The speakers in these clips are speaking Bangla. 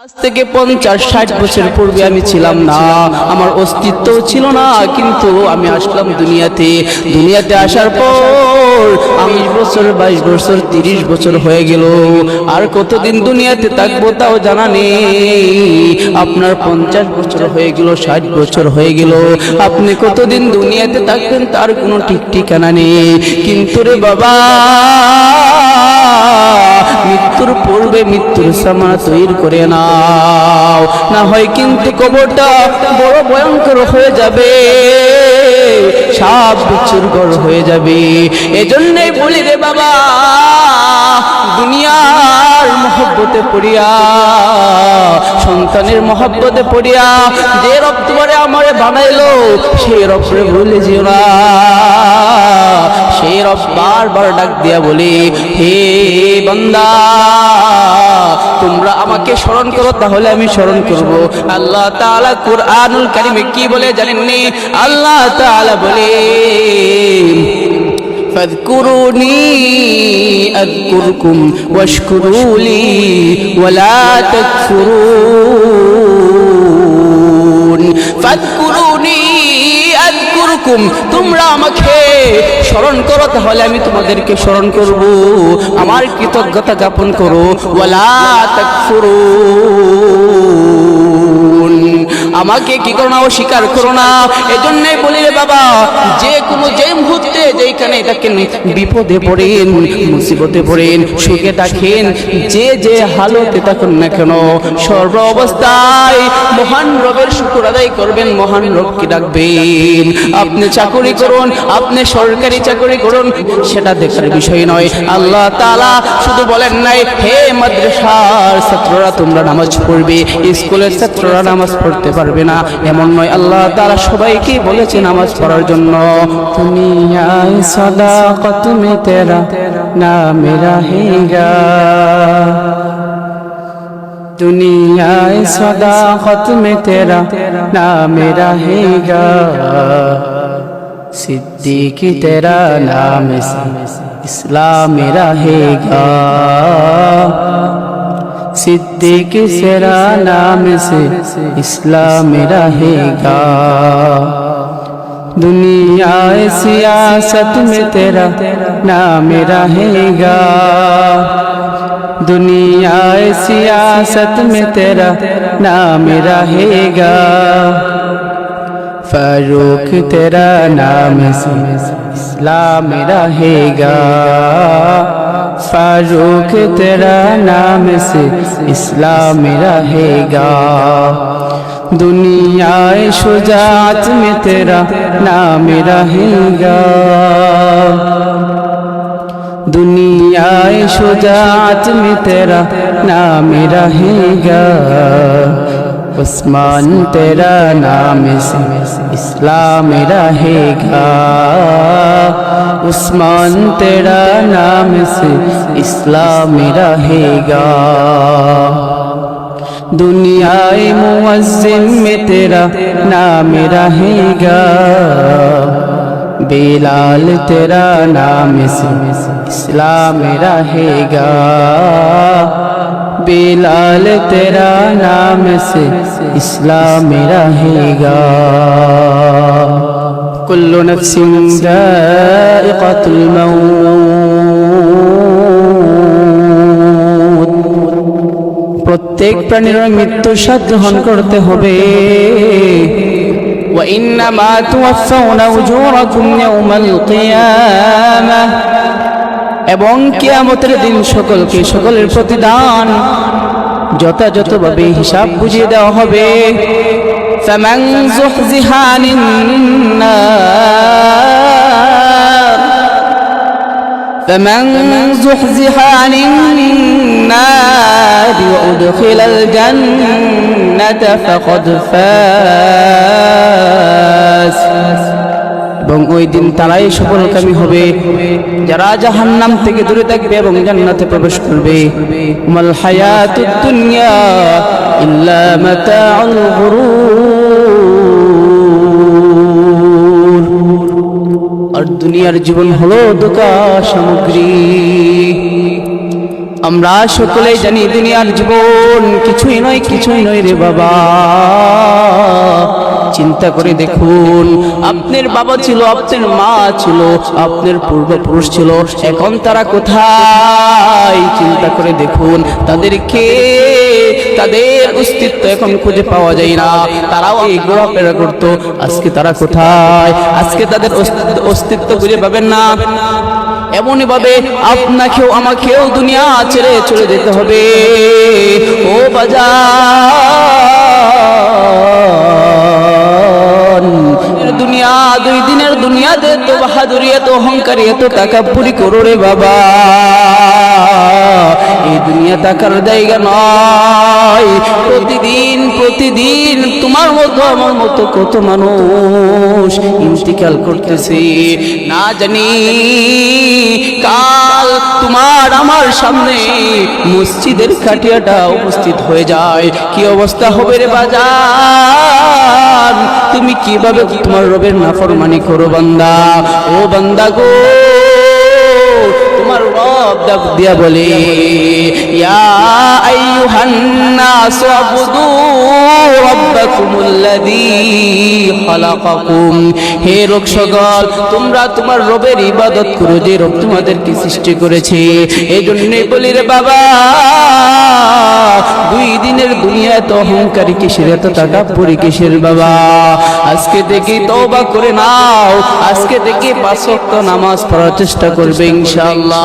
আজ থেকে 50-60 বছর পূর্বে আমি ছিলাম না, আমার অস্তিত্ব ছিল না, কিন্তু আমি আসলাম দুনিয়াতে আসার পর 20 বছর 22 বছর 30 বছর হয়ে গেল। আর কতদিন দুনিয়াতে থাকবো তাও জানা নেই। আপনার 50 বছর হয়ে গেল, 60 বছর হয়ে গেল, আপনি কতদিন দুনিয়াতে থাকবেন তার কোনো ঠিক ঠিকানা নেই। কিন্তু রে বাবা, মৃত্যুর পূর্বে মৃত্যুর সামান তৈরি করে নাও, না হয় কিন্তু কবরটা বড় ভয়ঙ্কর হয়ে যাবে, সাপ বিচ্ছুর ঘর হয়ে যাবে। এজন্যই বলি রে বাবা, দুনিয়ার মহব্বতে পড়িয়া, সন্তানের মহব্বতে পড়িয়া যে রব তোমারে আমারে বানাইলো সেই রবরে ভুলে যেও না। সেই রব বারবার ডাক দিয়া বলে, হে বান্দা, তোমরা আমাকে স্মরণ করো তাহলে আমি স্মরণ করব। আল্লাহ তাআলা কুরআনুল কারীমে কি বলে জানেননি? আল্লাহ তাআলা বলে, ফাযকুরুনি আযকুরকুম ওয়াশকুরুলি ওয়ালা তাকফুরুন। ফাযকুরুনি আযকুরকুম, তোমরা আমাকে স্মরণ করো তাহলে আমি তোমাদেরকে স্মরণ করব, আমার কৃতজ্ঞতা জ্ঞাপন করো। ওয়ালা তাকফুরুন, আমাকে কি করো না, অস্বীকার করো না। এজন্যই বলি রে বাবা, যে মুহূর্তে যেখানে দেখেন বিপদে পড়েন, মুসিবতে পড়েন, সুখে থাকেন, যে হালতে থাকুন না কেন, সর্ব অবস্থায় মহান রবের শুকর আদায় করবেন, মহান রবকে ডাকবেন। আপনি চাকরি করুন, আপনি সরকারি চাকরি করুন, সেটা দেখার বিষয় নয়। আল্লাহ তাআলা শুধু বলেন নাই, হে মাদ্রাসার ছাত্ররা তোমরা নামাজ পড়বে, স্কুলের ছাত্ররা নামাজ পড়তে পারবে না, এমন নয়। আল্লাহ তাআলা সবাইকে বলেছে নামাজ পড়ার জন্য। দুনিয়ায় সাদাকত মে তেরা নাম রহেগা, দুনিয়ায় সাদাকত মে তেরা নাম রহেগা, सिद्दीकी तेरा नाम से इस्लाम रहेगा, सिद्दीकी तेरा नाम से इस्लाम रहेगा। दुनिया सियासत में तेरा नाम रहेगा, दुनिया सियासत में तेरा नाम रहेगा, फारूक तेरा नाम से इस्लाम रहेगा, फारूक तेरा नाम से इस्लाम रहेगा। दुनिया शुजाअत में तेरा नाम रहेगा, दुनिया शुजाअत में तेरा नाम रहेगा, उस्मान तेरा नाम से इस्लाम रहेगा, उस्मान तेरा नाम से इस्लाम रहेगा। दुनियाए मुअज्जिन में तेरा नाम रहेगा, बिलाल तेरा नाम से इस्लाम रहेगा, बिलाल तेरा नाम से इस्लाम रहेगा। कुल्लु नफ्सिन जाइक़तुल मौत, प्रत्येक प्राणीर मृत्यु साथ ग्रहण करते होबे। वा इन्नमा तुवफ्फाउना उजूरकुम याउमाल कियामाह, এবং কিয়ামতের দিন সকলের প্রতিদান যথাযথভাবে হিসাব বুঝিয়ে দেওয়া হবে। ফামান যুহজিহা আনিন নার, ফামান যুহজিহা আনিন নার ওয়া উদখিলাল জান্নাতা ফাকাদ ফাজ, এবং ওই দিন তারাই সফলকামী হবে যারা জাহান্নাম থেকে দূরে থাকবে এবং জান্নাতে প্রবেশ করবে। মাল হায়াতুদ দুনিয়া ইল্লা মাতাউল গুরুর, আর দুনিয়ার জীবন হলো ধোঁকা সামগ্রী। আমরা সকলেই জানি দুনিয়ার জীবন কিছুই নয় রে বাবা। চিন্তা করে দেখুন, আপনার বাবা ছিল, আপনার মা ছিল, আপনার পূর্বপুরুষ ছিল, এখন তারা কোথায়? চিন্তা করে দেখুন, তাদের অস্তিত্ব এখন খুঁজে পাওয়া যায় না। তারাও এই ঘোরাফেরা করতো, আজকে তারা কোথায়? আজকে তাদের অস্তিত্ব খুঁজে পাবেন না। এমনই ভাবে আপনাকেও আমাকেও দুনিয়া ছেড়ে চলে যেতে হবে। ও বাজার, দুনিয়া দুই দিনের দুনিয়াতে তো বাহাদুরি, এত অহংকারী, এত তাকাব্বুরি করো রে বাবা। এই দুনিয়া টাকার জায়গা নয়। প্রতিদিন তোমার মতো আমার মতো কত মানুষ ইন্তিকাল করতেছে, না জানি কাল তোমার আমার সামনে মসজিদের খাটিয়াটা উপস্থিত হয়ে যায়, কি অবস্থা হবে রে বাজার? তুমি কিভাবে তোমার রবের নাফরমানি করো বান্দা? ও বান্দা গো, তোমার রব ডাক দিয়া বলে, ইয়া আইয়ুহান নাস আবুদু রাব্বাকুমুল্লাযী খালাকাকুম। হে লোক সকল, তোমরা তোমার রবের ইবাদত করো, যে রব তোমাদেরকে সৃষ্টি করেছে। এই জন্যই বলি রে বাবা, দুই দিনের দুনিয়া এত অহংকারী কিসের, এত তাকাব্বুরি কিসের বাবা? আজকে থেকে তওবা করে নাও, আজকে থেকে 5 ওয়াক্ত নামাজ পড়ার চেষ্টা করবে ইনশাআল্লাহ।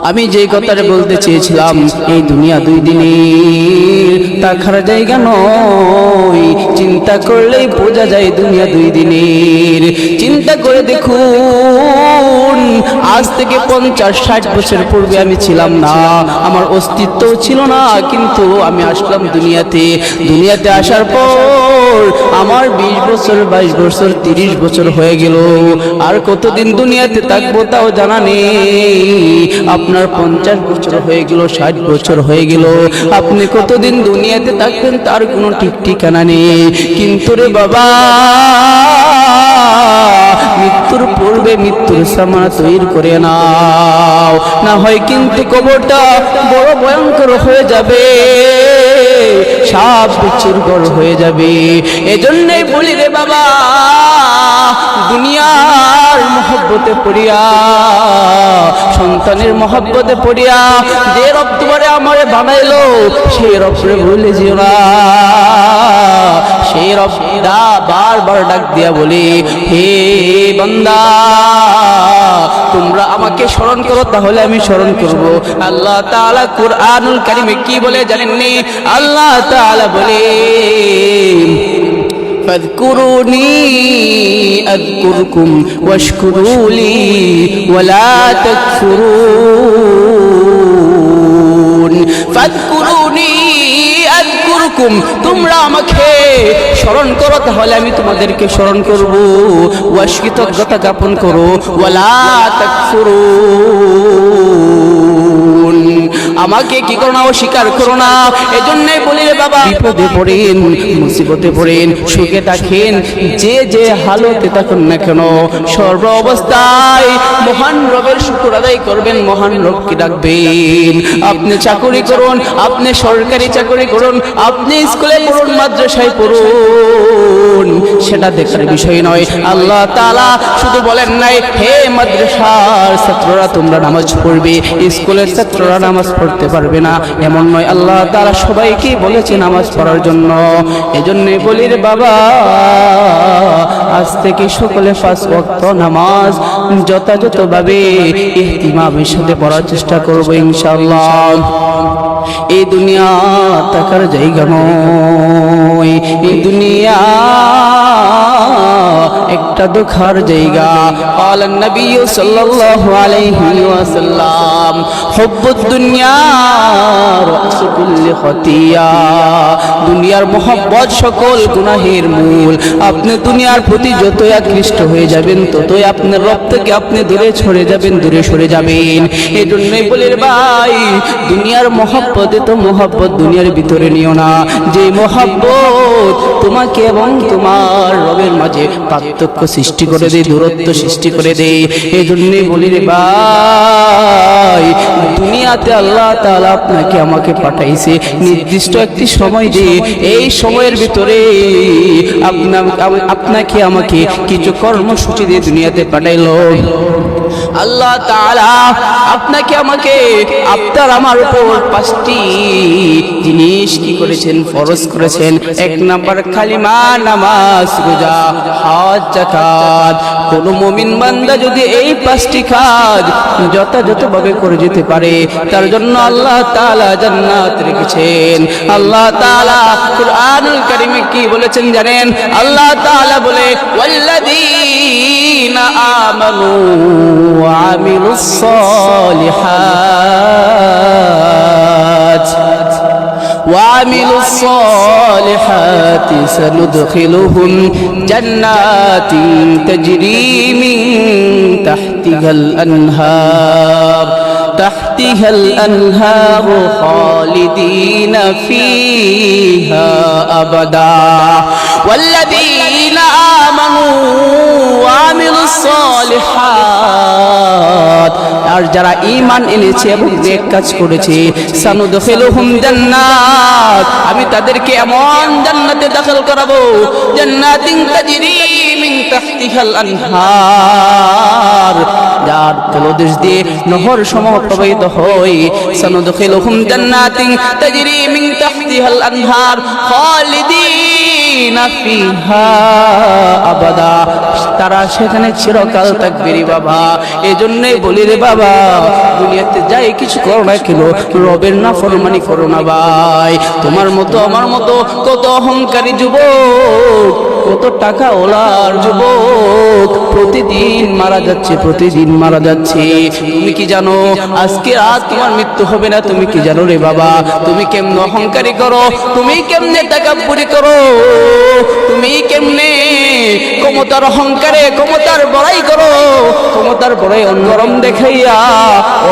আমি যে কথাটা বলতে চেয়েছিলাম, এই দুনিয়া দুই দিনের থাকার জায়গা নয়। চিন্তা করলেই বোঝা যায় দুনিয়া দুই দিনের। চিন্তা করে দেখুন, আজ থেকে 50-60 বছর পূর্বে আমি ছিলাম না, আমার অস্তিত্ব ছিল না, কিন্তু আমি আসলাম দুনিয়াতে আসার পর আমার 20 বছর 22 বছর 30 বছর হয়ে গেল। আর কতদিন দুনিয়াতে থাকবো তাও জানা নেই। আপনার 50 বছর হয়ে গেল, 60 বছর হয়ে গেল, আপনি কতদিন দুনিয়াতে থাকবেন তার কোনো ঠিক ঠিকানা নেই। কিন্তু রে বাবা, মৃত্যুর পূর্বে মৃত্যুর সামানা তৈরি করে নাও, না হয় কিন্তু কবরটা বড় ভয়ঙ্কর হয়ে যাবে, সাপ বিচ্ছুর ঘর হয়ে যাবে। এজন্যই বলি রে বাবা, দুনিয়ার মহব্বতে পড়িয়া, সন্তানের মহব্বতে পড়িয়া, যে রব তোমারে আমারে বানাইলো সেই রবরে ভুলে যেও না। সেই রব বারবার ডাক দিয়া বলে, হে বান্দা, তোমরা আমাকে স্মরণ করো, তাহলে আমি স্মরণ করব। আল্লাহ তাআলা কুরআনুল কারীমে কি বলে জানেননি? আল্লাহ তাআলা বলে, ফাযকুরুনি আযকুরকুম ওয়াশকুরুলি ওয়ালা তাকফুরুন। ফাযকুরুনি আযকুরকুম, তোমরা আমাকে স্মরণ করো, তাহলে আমি তোমাদেরকে স্মরণ করব। কৃতজ্ঞতা জ্ঞাপন করো, ওয়ালা তাকফুরুন, আমাকে কি করো না, অস্বীকার করো না। এজন্যই বলি রে বাবা, বিপদে পড়েন, মুসিবতে পড়েন, সুখে থাকেন, যে হালতে থাকুন না কেন, সর্ব অবস্থায় মহান রবের শুকর আদায় করবেন, মহান রবকে ডাকবেন। আপনি চাকরি করুন, আপনি সরকারি চাকরি করুন, আপনি স্কুলে পড়ুন, মাদ্রাসায় পড়ুন, সেটা দেখার বিষয় নয়। আল্লাহ তাআলা শুধু বলেন নাই, হে মাদ্রাসার ছাত্ররা তোমরা নামাজ পড়বে, স্কুলের ছাত্ররা নামাজ পড়তে পারবে না, এমন নয়। আল্লাহ তাআলা সবাইকে বলেছে নামাজ পড়ার জন্য। এজন্যই বলি রে বাবা, আজ থেকে সকলে 5 ওয়াক্ত নামাজ যথাযথভাবে ইহতিমামের সাথে পড়ার চেষ্টা করব ইনশাআল্লাহ। এই দুনিয়া থাকার জায়গা নয়, এই দুনিয়া একটা দুঃখের জায়গা। قال النبي صلى الله عليه وسلم حب الدنيا رأس كل خطيئة। দুনিয়ার মহব্বত সকল গুনাহের মূল। আপনি দুনিয়ার প্রতি যতই আকৃষ্ট হয়ে যাবেন, ততই আপনার রব থেকে আপনি দূরে সরে যাবেন। এই জন্যই বলি ভাই, দুনিয়ার মহব্বতে তো মহব্বত দুনিয়ার ভিতরে নিও না, যে মহব্বত তোমাকে এবং তোমার রবের মাঝে পার্থক্য সৃষ্টি করে দেয়, দূরত্ব সৃষ্টি করে দেয়। এই জন্যই বলি রে ভাই, দুনিয়াতে আল্লাহ তাআলা আপনাকে আমাকে পাঠাইছে নির্দিষ্ট একটি সময় দিয়ে। এই সময়ের ভিতরে আপনাকে আমাকে কিছু কর্মসূচি দিয়ে দুনিয়াতে পাঠাইলো আল্লাহ তাআলা। আপনাকে আমাকে আপনার আমার উপর 5টি জিনিস কি করেছেন, ফরজ করেছেন। 1 নাম্বার কালিমা, নামাজ, রোজা, হজ, যাকাত। কোন মুমিন বান্দা যদি এই 5টি কাজ যথাযথভাবে করে যেতে পারে, তার জন্য আল্লাহ তাআলা জান্নাত রেখেছেন। আল্লাহ তাআলা কুরআনুল কারীমে কি বলেছেন জানেন? আল্লাহ তাআলা বলে, ওয়াল্লাযীনা আমানু ওয়া আমিলুস সালিহাত وعملوا الصالحات سندخلهم جنات تجري من تحتها الأنهار خالدين فيها أبدا والذين آمنوا وعملوا الصالحات আর যারা ঈমান এনেছে এবং নেক কাজ করেছে, সানুদখিলুহুম জান্নাত, আমি তাদেরকে এমন জান্নাতে দাখিল করাবো, জান্নাতিন তাজরি মিন তাহতিহাল আনহার, যার তলদেশ দিয়ে নহর সমূহ প্রবাহিত হয়। সানুদখিলুহুম জান্নাতিন তাজরি মিন তাহতিহাল আনহার খালিদিনা ফিহা আবাদা, তারা সেখানে চিরকাল থাকবে রে বাবা। এজন্যই বলি রে বাবা, দুনিয়াতে যাই কিছু করো না কেন, রবের নাফরমানি করো না ভাই। তোমার মতো আমার মতো কত অহংকারী যুবক, কত টাকা ওলার যুবক প্রতিদিন মারা যাচ্ছে, প্রতিদিন মারা যাচ্ছে। তুমি কি জানো আজকে রাত তোমার মৃত্যু হবে না? তুমি কি জানো রে বাবা? তুমি কেমনে অহংকারী করো, তুমি কেমনে তাকাব্বুরি করো, তুমি কেমনে ক্ষমতার অহংকারে ক্ষমতার বড়াই করো, ক্ষমতার বড়াই অন্যরম দেখাইয়া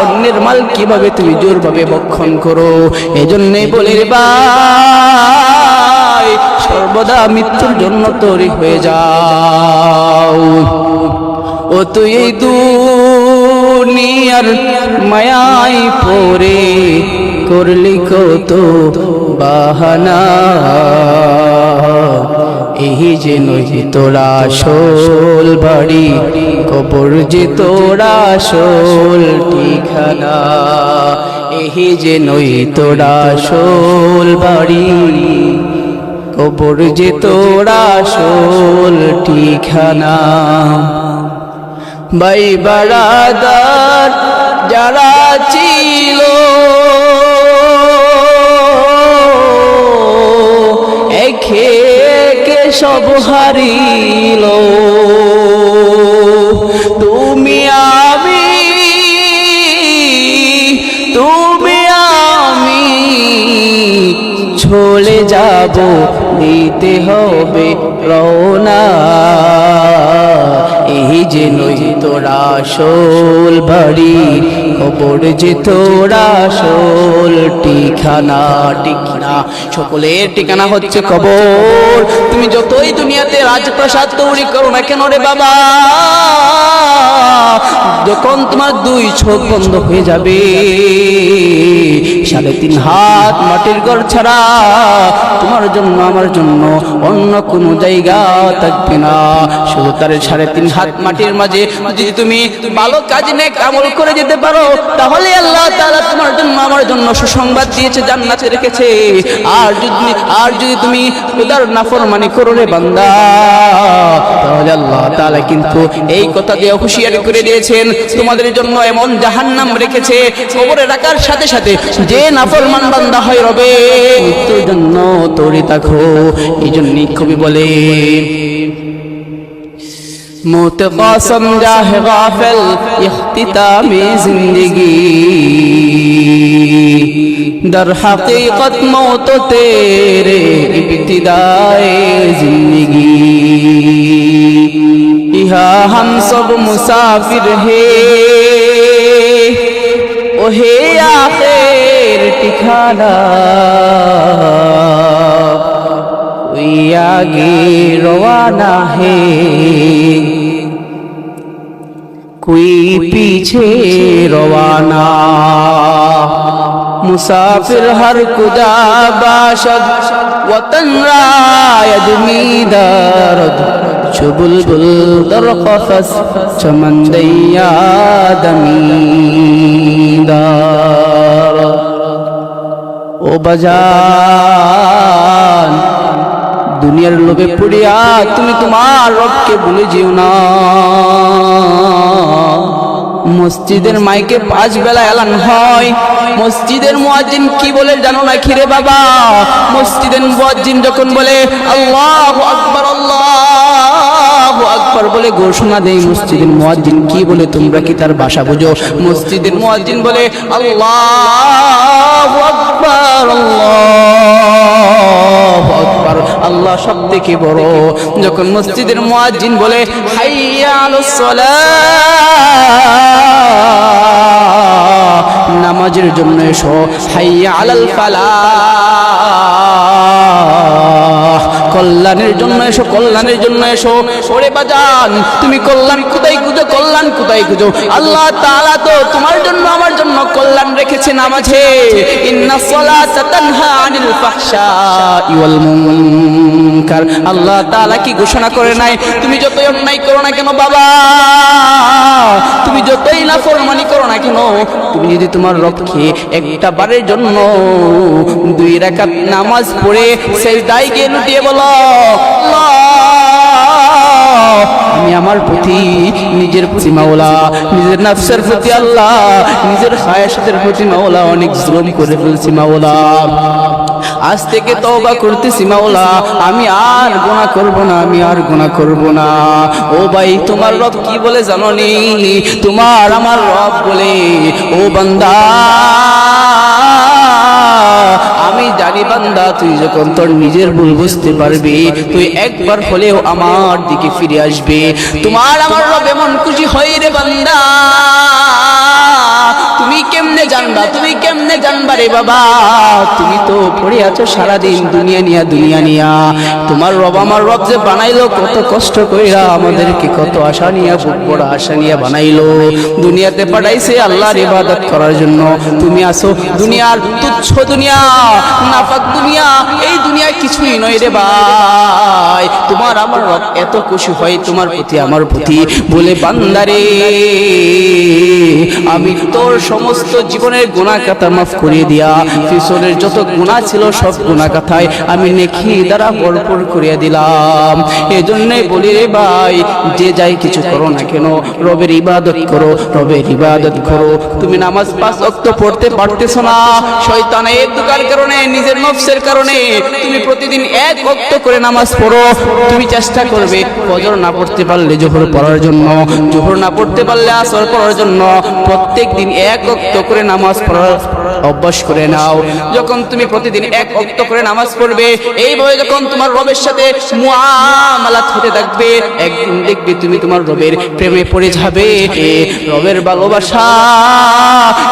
অন্যের মাল কিভাবে তুমি জোরভাবে ভক্ষণ করো। এজন্যই বলি রে ভাই, সর্বদা মৃত্যুর জন্য তৈরি হয়ে যাও। ও তুই এই দুনিয়ার মায়ায় পড়ে করলি কত বাহানা, এই যে নই তোরা আসল বাড়ি, কবর যে তোরা আসল ঠিকানা। এই যে নই তোরা আসল বাড়ি, কবর যে তোরা আসল ঠিকানা। ভাই বারাদার যারা ছিল একে একে সব হারিল, তুমি আমি চলে যাব, দিতে হবে রওনা। এই যে নই তোরা আসল বাড়ি, কবর যে তোরা আসল ঠিকানা। ঠিকানা সকলের ঠিকানা হচ্ছে কবর। তুমি যতই দুনিয়াতে রাজপ্রাসাদ তৈরি করো না কেন রে বাবা, যখন তোমার 2 চোখ বন্ধ হয়ে যাবে, 3.5 হাত মাটির ঘর ছাড়া তোমার জন্য আমার জন্য অন্য কোনো জায়গা থাকবে না। শুধু তার 3.5 হাত মাটির মাঝে যদি তুমি ভালো কাজ নেক আমল করে যেতে পারো, তাহলে আল্লাহ তাআলা তোমার জন্য আমার জন্য সুসংবাদ দিয়েছে, জান্নাতে রেখেছে। আর যদি তুমি খোদার নাফরমানি করো রে বান্দা, তাহলে আল্লাহ তাআলা কিন্তু এই কথা দিয়ে হুঁশিয়ারি করে দিয়েছেন, তোমাদের জন্য এমন জাহান্নাম রেখেছে, কবরে রাখার সাথে সাথে যে নাফরমান বান্দা হয় রবে মৃত্যুর জন্য তৈরি থাকো। এই জন্যই কবি বলে, موت کا سمجھا ہے غافل اختتام زندگی، در حقیقت موت تیرے ابتدائے زندگی، یہاں ہم سب مسافر ہیں، وہی آخر ٹھکانہ، کوئی आगे रवाना है, कोई पीछे रवाना। मुसाफिर हर कुदा बाशद वतन रायद मीदारद, चो बुलबुल दर क़फ़स चमन दैया दमीदार। ও বাজান, দুনিয়ার লোভে পড়িয়া তুমি তোমার রবকে ভুলে যেও না। মসজিদের মাইকে 5 বেলা এলান হয়, মসজিদের মুয়াজ্জিন কি বলে জানো না খিরে বাবা? মসজিদের মুয়াজ্জিন যখন বলে আল্লাহু আকবার আল্লাহু আকবার বলে ঘোষণা দেয়, মসজিদের মুয়াজ্জিন কি বলে তোমরা কি তার ভাষা বুঝো? মসজিদের মুয়াজ্জিন বলে আল্লাহু আকবার আল্লাহু আকবার, আল্লাহ সবথেকে বড়। যখন মসজিদের মুয়াজ্জিন বলে হাইয়া আলাস সালাহ, নামাজের জন্য এসো, হাইয়া আলাল ফালাহ, কল্যাণের জন্য এসো, কল্যাণের জন্য এসো। ওরে বাজান, তুমি কল্যাণ কোথায় খুঁজো, কল্যাণ কোথায় খুঁজো? আল্লাহ তাআলা তো তোমার জন্য আমার জন্য কল্যাণ রেখেছে নামাজে। ইন্নাস সালাতা তানহা আনিল ফাহশাই ওয়াল মুনকার, আল্লাহ তাআলা কি ঘোষণা করে নাই? তুমি যতই অন্যায় করো না কেন বাবা, তুমি যতই নাফরমানি করো না কেন, তুমি যদি তোমার রবকে একটা বারের জন্য 2 রাকাত নামাজ পড়ে সিজদায় গিয়ে লুটিয়ে বলো আল্লাহ, আমি আমার প্রতি, নিজের প্রতি মাওলা, নিজের নফসের প্রতি আল্লাহ, নিজের খায়াশাতের প্রতি মাওলা অনেক জুলুম করে ফেলছি মাওলা, আজ থেকে তওবা করতেছি মাওলা, আমি আর গুনাহ করব না, আমি আর গুনাহ করব না। ও ভাই, তোমার রব কি বলে জানো নি? তোমার আমার রব বলে, ও বান্দা আমি জানি বান্দা, তুই যখন তোর নিজের ভুল বুঝতে পারবি, তুই একবার হলেও আমার দিকে ফিরে আসবে। তোমার আমার রব এমন খুশি হয় রে বান্দা, তুমি কেমনে জানবা, তুমি কেমনে জানবা রে বাবা? তুমি তো পড়ে আছো সারাদিন দুনিয়া নিয়া, দুনিয়া নিয়া। তোমার রব আমার রব যে বানাইলো কত কষ্ট কইরা আমাদেরকে, কত আশা নিয়া, বুক বড় আশা নিয়া বানাইলো, দুনিয়াতে পাঠাইছে আল্লাহর ইবাদত করার জন্য। তুমি আসো দুনিয়ার তুচ্ছ দুনিয়া, নাফাক দুনিয়া, এই দুনিয়া কিছুই নয় রে ভাই। তোমার আমার রব এত খুশি হয় তোমার প্রতি, আমার প্রতি, বলে বান্দারে আমি তোর সমস্ত জীবনের গুনাহ খাতা মাফ করে দিয়া, পিছনের যত গুনাহ ছিল সব গুনাহ খাতায় আমি নেকি দ্বারা ভরপুর করিয়া দিলাম। এজন্যই বলি রে ভাই, যে যাই কিছু করো না কেন, রবের ইবাদত করো, রবের ইবাদত করো। তুমি নামাজ 5 ওয়াক্ত পড়তে পারতেছো না, শয়তানের দুকার কারণে, নিজের নফসের কারণে। তুমি প্রতিদিন 1 ওয়াক্ত করে নামাজ পড়ো। তুমি চেষ্টা করবে ফজর না পড়তে পারলে জোহর পড়ার জন্য, জোহর না পড়তে পারলে আসর পড়ার জন্য। প্রত্যেক দিন 1 ওয়াক্ত করে নামাজ পড়ার অভ্যাস করে নাও। যখন তুমি প্রতিদিন 1 ওয়াক্ত করে নামাজ পড়বে, এইভাবে যখন তোমার রবের সাথে মুআমালাত হতে থাকবে, একদিন দেখবে তুমি তোমার রবের প্রেমে পড়ে যাবে। রবের ভালোবাসা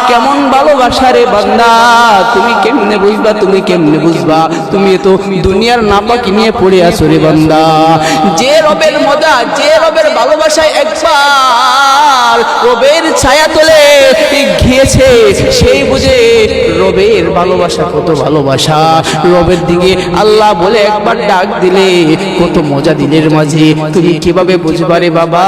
কেমন ভালোবাসা রে বান্দা, তুমি কেমনে বুঝবা, তুমি কেমনে বুঝবা? তুমি তো দুনিয়ার নাপাকি নিয়ে পড়ে আছো রে বান্দা। যে রবের মজা, যে রবের ভালোবাসায় একবার রবের ছায়া তলে গিয়েছে, সেই বুঝে রবের ভালোবাসা কত ভালোবাসা। রবের দিকে আল্লাহ বলে একবার ডাক দিলে কত মজা দিলের মাঝে, তুমি কিভাবে বুঝবা রে বাবা?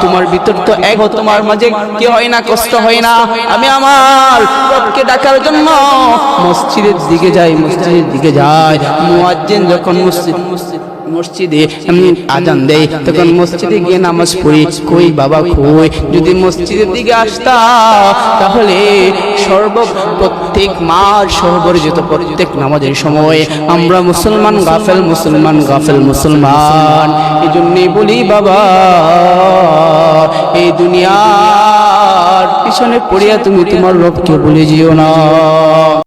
তোমার ভিতর তো এক, তোমার মাঝে কি হয় না, কষ্ট হয় না? আমি আমার রবকে ডাকার জন্য মসজিদের দিকে যাই, মসজিদের দিকে যাই। মুয়াজ্জিন যখন মসজিদে আজান দেয়, তখন মসজিদে গিয়ে নামাজ পড়ি। কই বাবা কই? যদি মসজিদের দিকে আসতা তাহলে প্রত্যেক মাস সর্বর্জিত প্রত্যেক নামাজের সময় আমরা মুসলমান গাফেল, মুসলমান গাফেল, মুসলমান। এই জন্যই বলি বাবা, এই দুনিয়ার পিছনে পড়িয়া তুমি তোমার রবকে ভুলে যেও না।